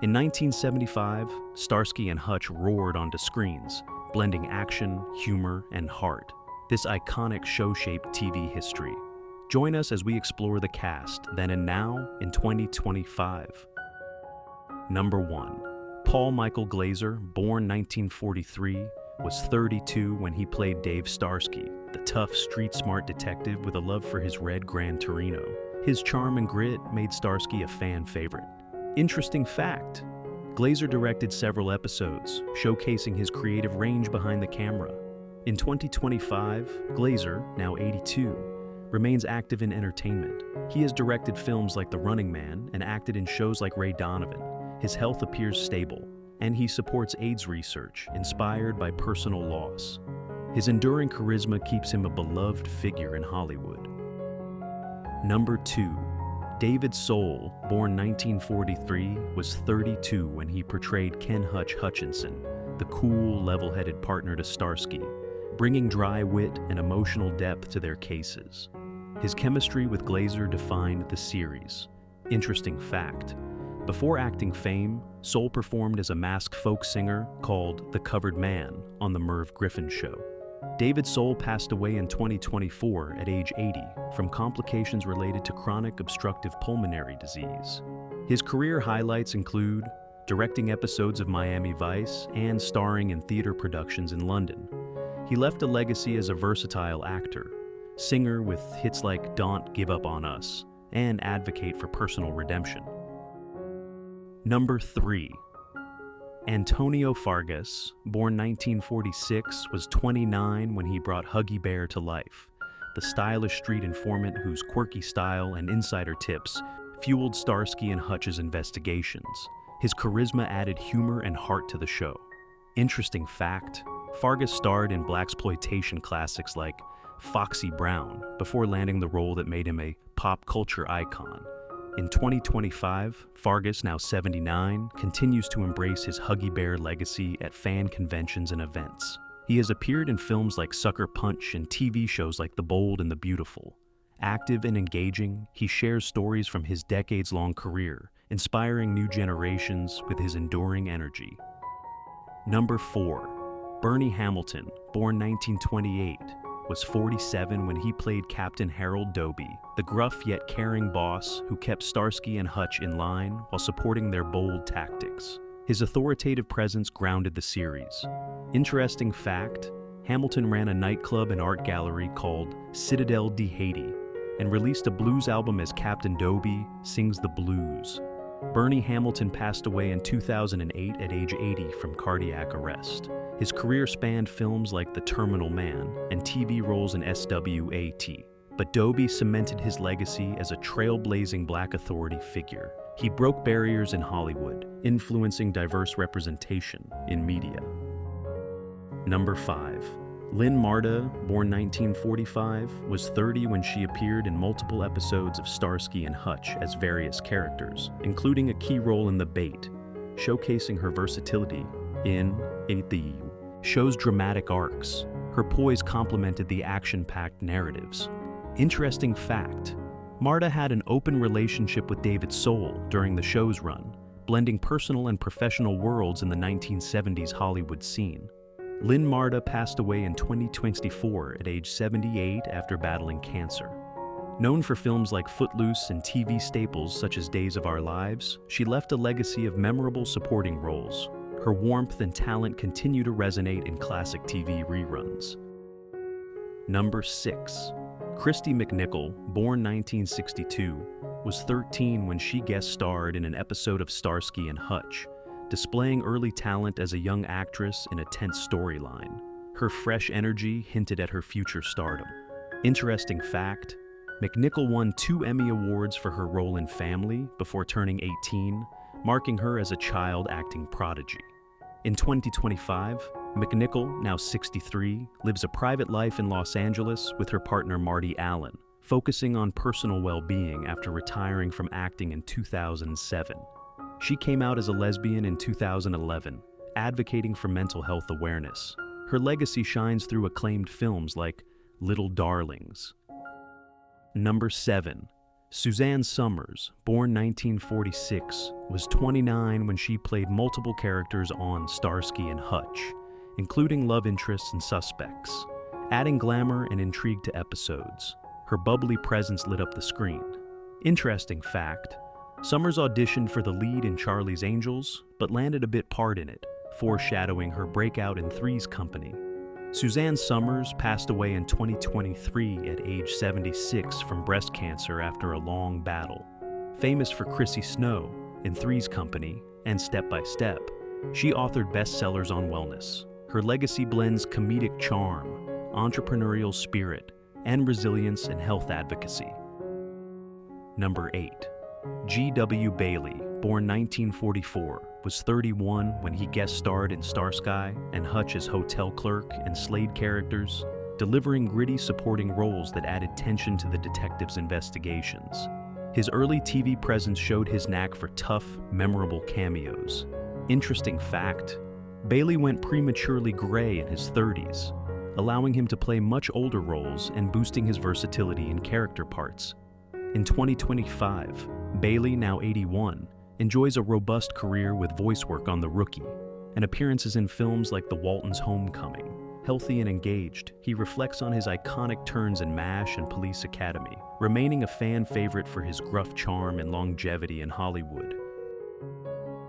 In 1975, Starsky and Hutch roared onto screens, blending action, humor, and heart. This iconic show shaped TV history. Join us as we explore the cast then and now in 2025. Number 1. Paul Michael Glaser, born 1943, was 32 when he played Dave Starsky, the tough, street-smart detective with a love for his red Gran Torino. His charm and grit made Starsky a fan favorite. Interesting fact, Glaser directed several episodes, showcasing his creative range behind the camera. In 2025, Glaser, now 82, remains active in entertainment. He has directed films like The Running Man and acted in shows like Ray Donovan. His health appears stable, and he supports AIDS research inspired by personal loss. His enduring charisma keeps him a beloved figure in Hollywood. Number 2. David Soul, born 1943, was 32 when he portrayed Ken Hutch Hutchinson, the cool, level-headed partner to Starsky, bringing dry wit and emotional depth to their cases. His chemistry with Glaser defined the series. Interesting fact, before acting fame, Soul performed as a masked folk singer called The Covered Man on The Merv Griffin Show. David Soul passed away in 2024 at age 80 from complications related to chronic obstructive pulmonary disease. His career highlights include directing episodes of Miami Vice and starring in theater productions in London. He left a legacy as a versatile actor, singer with hits like Don't Give Up on Us, and advocate for personal redemption. Number 3. Antonio Fargas, born 1946, was 29 when he brought Huggy Bear to life, the stylish street informant whose quirky style and insider tips fueled Starsky and Hutch's investigations. His charisma added humor and heart to the show. Interesting fact, Fargas starred in blaxploitation classics like Foxy Brown before landing the role that made him a pop culture icon. In 2025, Fargas, now 79, continues to embrace his Huggy Bear legacy at fan conventions and events. He has appeared in films like Sucker Punch and TV shows like The Bold and the Beautiful. Active and engaging, he shares stories from his decades-long career, inspiring new generations with his enduring energy. Number 4. Bernie Hamilton, born 1928, was 47 when he played Captain Harold Doby, the gruff yet caring boss who kept Starsky and Hutch in line while supporting their bold tactics. His authoritative presence grounded the series. Interesting fact, Hamilton ran a nightclub and art gallery called Citadel de Haiti and released a blues album as Captain Doby Sings the Blues. Bernie Hamilton passed away in 2008 at age 80 from cardiac arrest. His career spanned films like The Terminal Man and TV roles in SWAT, but Doby cemented his legacy as a trailblazing Black authority figure. He broke barriers in Hollywood, influencing diverse representation in media. Number 5. Lynne Marta, born 1945, was 30 when she appeared in multiple episodes of Starsky and Hutch as various characters, including a key role in The Bait, showcasing her versatility in the show's dramatic arcs. Her poise complemented the action-packed narratives. Interesting fact, Marta had an open relationship with David Soul during the show's run, blending personal and professional worlds in the 1970s Hollywood scene. Lynne Marta passed away in 2024 at age 78 after battling cancer. Known for films like Footloose and TV staples such as Days of Our Lives, she left a legacy of memorable supporting roles. Her warmth and talent continue to resonate in classic TV reruns. Number 6. Kristy McNichol, born 1962, was 13 when she guest starred in an episode of Starsky and Hutch, displaying early talent as a young actress in a tense storyline. Her fresh energy hinted at her future stardom. Interesting fact, McNichol won 2 Emmy Awards for her role in Family before turning 18, marking her as a child acting prodigy. In 2025, McNichol, now 63, lives a private life in Los Angeles with her partner Marty Allen, focusing on personal well-being after retiring from acting in 2007. She came out as a lesbian in 2011, advocating for mental health awareness. Her legacy shines through acclaimed films like Little Darlings. Number 7. Suzanne Somers, born 1946, was 29 when she played multiple characters on Starsky and Hutch, including love interests and suspects, adding glamour and intrigue to episodes. Her bubbly presence lit up the screen. Interesting fact, Somers auditioned for the lead in Charlie's Angels, but landed a bit part in it, foreshadowing her breakout in Three's Company. Suzanne Somers passed away in 2023 at age 76 from breast cancer after a long battle. Famous for Chrissy Snow in Three's Company and Step by Step, she authored bestsellers on wellness. Her legacy blends comedic charm, entrepreneurial spirit, and resilience in health advocacy. Number 8. G.W. Bailey, born 1944, was 31 when he guest starred in Starsky and Hutch as hotel clerk and Slade characters, delivering gritty supporting roles that added tension to the detective's investigations. His early TV presence showed his knack for tough, memorable cameos. Interesting fact, Bailey went prematurely gray in his 30s, allowing him to play much older roles and boosting his versatility in character parts. In 2025, Bailey, now 81, enjoys a robust career with voice work on The Rookie and appearances in films like The Waltons' Homecoming. Healthy and engaged, he reflects on his iconic turns in MASH and Police Academy, remaining a fan favorite for his gruff charm and longevity in Hollywood.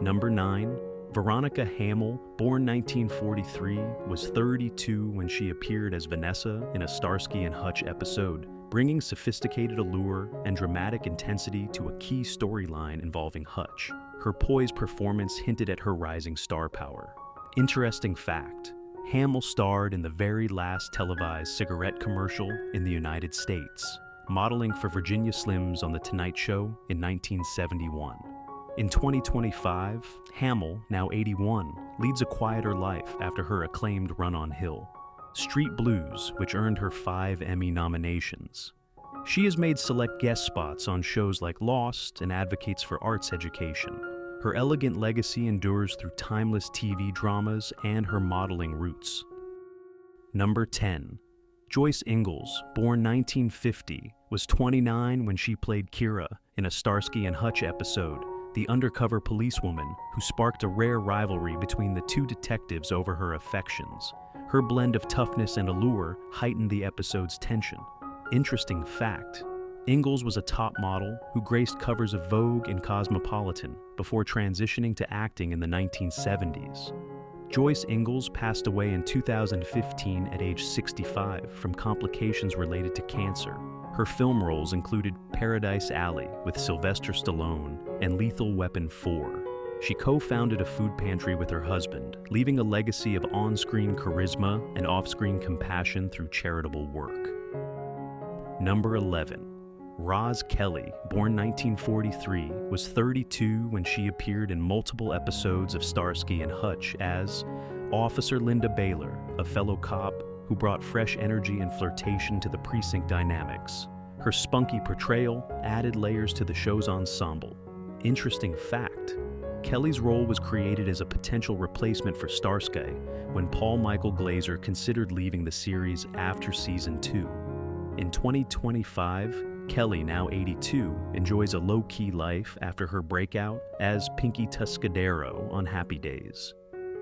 Number 9. Veronica Hamel, born 1943, was 32 when she appeared as Vanessa in a Starsky and Hutch episode, bringing sophisticated allure and dramatic intensity to a key storyline involving Hutch. Her poised performance hinted at her rising star power. Interesting fact, Hamel starred in the very last televised cigarette commercial in the United States, modeling for Virginia Slims on The Tonight Show in 1971. In 2025, Hamel, now 81, leads a quieter life after her acclaimed run on Hill, Street Blues, which earned her 5 Emmy nominations. She has made select guest spots on shows like Lost and advocates for arts education. Her elegant legacy endures through timeless TV dramas and her modeling roots. Number 10. Joyce Ingalls, born 1950, was 29 when she played Kira in a Starsky and Hutch episode, the undercover policewoman who sparked a rare rivalry between the two detectives over her affections. Her blend of toughness and allure heightened the episode's tension. Interesting fact, Ingalls was a top model who graced covers of Vogue and Cosmopolitan before transitioning to acting in the 1970s. Joyce Ingalls passed away in 2015 at age 65 from complications related to cancer. Her film roles included Paradise Alley with Sylvester Stallone and Lethal Weapon 4. She co-founded a food pantry with her husband, leaving a legacy of on-screen charisma and off-screen compassion through charitable work. Number 11. Roz Kelly, born 1943, was 32 when she appeared in multiple episodes of Starsky and Hutch as Officer Linda Baylor, a fellow cop who brought fresh energy and flirtation to the precinct dynamics. Her spunky portrayal added layers to the show's ensemble. Interesting fact, Kelly's role was created as a potential replacement for Starsky when Paul Michael Glaser considered leaving the series after season 2. In 2025, Kelly, now 82, enjoys a low-key life after her breakout as Pinky Tuscadero on Happy Days.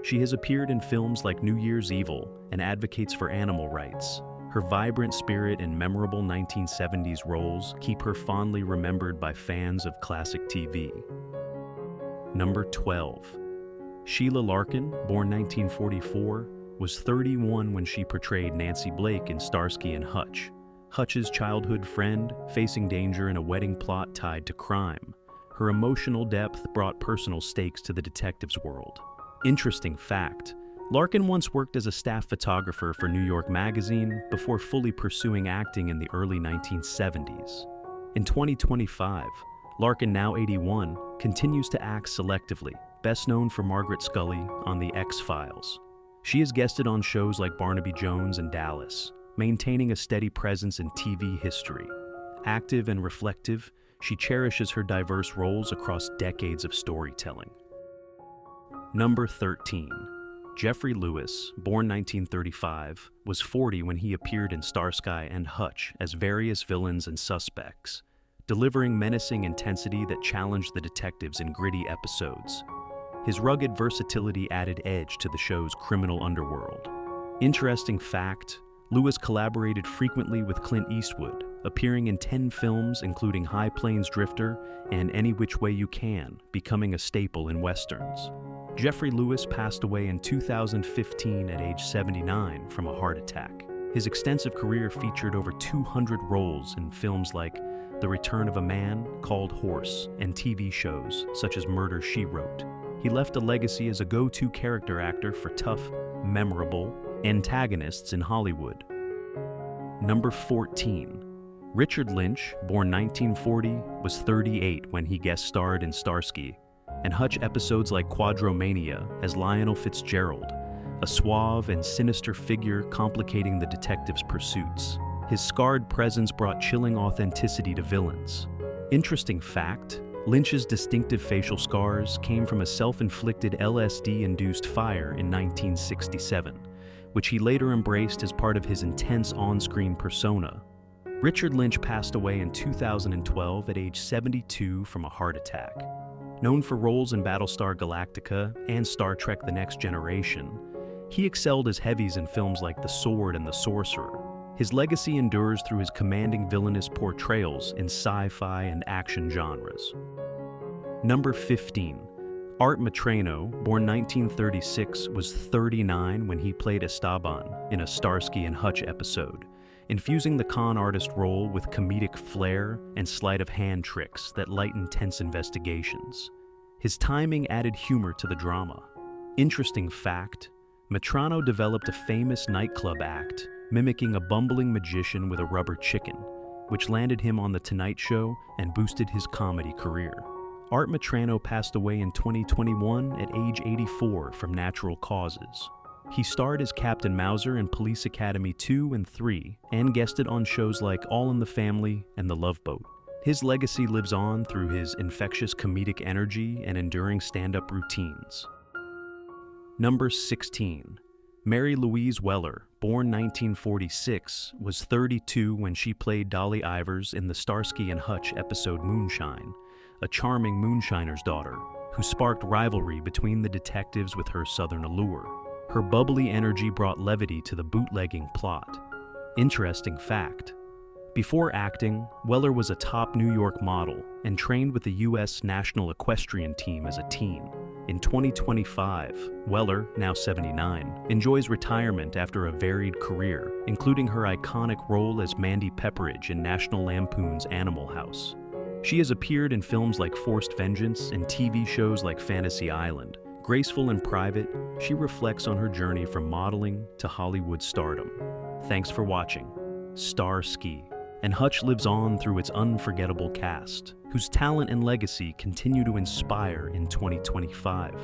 She has appeared in films like New Year's Evil and advocates for animal rights. Her vibrant spirit and memorable 1970s roles keep her fondly remembered by fans of classic TV. Number 12. Sheila Larken, born 1944, was 31 when she portrayed Nancy Blake in Starsky and Hutch, Hutch's childhood friend facing danger in a wedding plot tied to crime. Her emotional depth brought personal stakes to the detective's world. Interesting fact, Larken once worked as a staff photographer for New York Magazine before fully pursuing acting in the early 1970s. In 2025, Larken, now 81, continues to act selectively, best known for Margaret Scully on The X-Files. She has guested on shows like Barnaby Jones and Dallas, maintaining a steady presence in TV history. Active and reflective, she cherishes her diverse roles across decades of storytelling. Number 13. Geoffrey Lewis, born 1935, was 40 when he appeared in Starsky and Hutch as various villains and suspects, delivering menacing intensity that challenged the detectives in gritty episodes. His rugged versatility added edge to the show's criminal underworld. Interesting fact, Lewis collaborated frequently with Clint Eastwood, appearing in 10 films including High Plains Drifter and Any Which Way You Can, becoming a staple in westerns. Geoffrey Lewis passed away in 2015 at age 79 from a heart attack. His extensive career featured over 200 roles in films like The Return of a Man Called Horse and TV shows such as Murder, She Wrote. He left a legacy as a go-to character actor for tough, memorable antagonists in Hollywood. Number 14. Richard Lynch, born 1940, was 38 when he guest starred in Starsky and Hutch episodes like Quadromania as Lionel Fitzgerald, a suave and sinister figure complicating the detective's pursuits. His scarred presence brought chilling authenticity to villains. Interesting fact, Lynch's distinctive facial scars came from a self-inflicted LSD-induced fire in 1967, which he later embraced as part of his intense on-screen persona. Richard Lynch passed away in 2012 at age 72 from a heart attack. Known for roles in Battlestar Galactica and Star Trek: The Next Generation, he excelled as heavies in films like The Sword and The Sorcerer. His legacy endures through his commanding villainous portrayals in sci-fi and action genres. Number 15. Art Metrano, born 1936, was 39 when he played Esteban in a Starsky and Hutch episode, infusing the con artist role with comedic flair and sleight-of-hand tricks that lighten tense investigations. His timing added humor to the drama. Interesting fact, Metrano developed a famous nightclub act mimicking a bumbling magician with a rubber chicken, which landed him on The Tonight Show and boosted his comedy career. Art Metrano passed away in 2021 at age 84 from natural causes. He starred as Captain Mauser in Police Academy 2 and 3 and guested on shows like All in the Family and The Love Boat. His legacy lives on through his infectious comedic energy and enduring stand-up routines. Number 16. Mary Louise Weller, born 1946, was 32 when she played Dolly Ivers in the Starsky and Hutch episode Moonshine, a charming moonshiner's daughter who sparked rivalry between the detectives with her southern allure. Her bubbly energy brought levity to the bootlegging plot. Interesting fact, before acting, Weller was a top New York model and trained with the U.S. National Equestrian Team as a teen. In 2025, Weller, now 79, enjoys retirement after a varied career, including her iconic role as Mandy Pepperidge in National Lampoon's Animal House. She has appeared in films like Forced Vengeance and TV shows like Fantasy Island. Graceful in private, she reflects on her journey from modeling to Hollywood stardom. Thanks for watching Starsky and Hutch lives on through its unforgettable cast, whose talent and legacy continue to inspire in 2025.